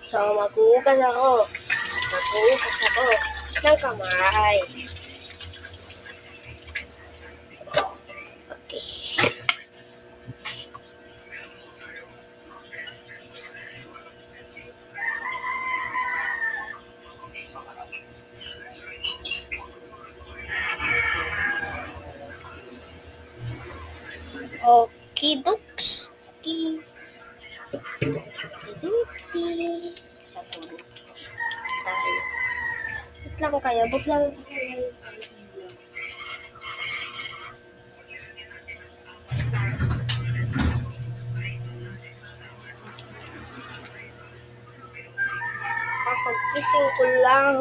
So, maghuhugas ako. Maghuhugas ako ng kamay. Okay. Okidoks. Okidoki. Sa tulog tayo. Wait lang kayo. Buklang kapag-gising ko lang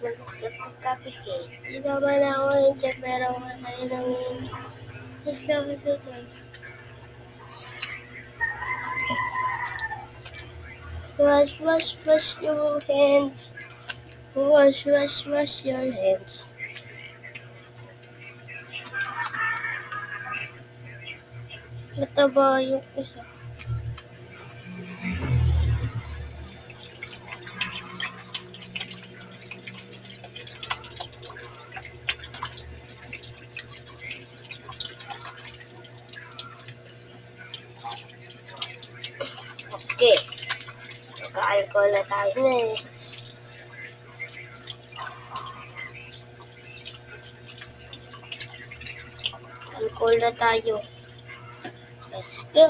sa pagkapikit. Di naman ako nandiyan pero matay ng Islam ito. Wash your hands. Wash your hands. Mataba yung isa. Okay. Naka-alcohol na tayo next. Alcohol na tayo. Let's go.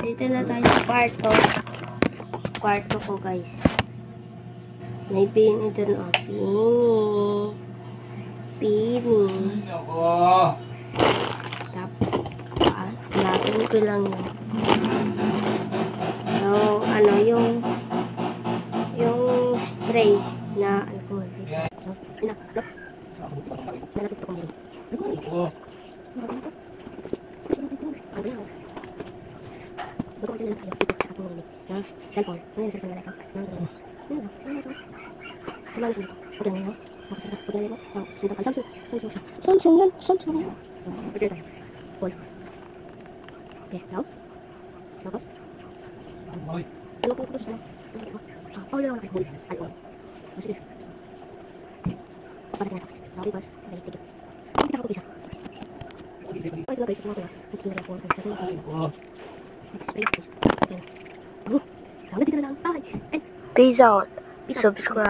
Dito na tayo sa kwarto. Kwarto ko guys. May pini dun o. Pini. Tapos, lapin ko lang yun. Yung spray na alcohol. So, peace out. Subscribe.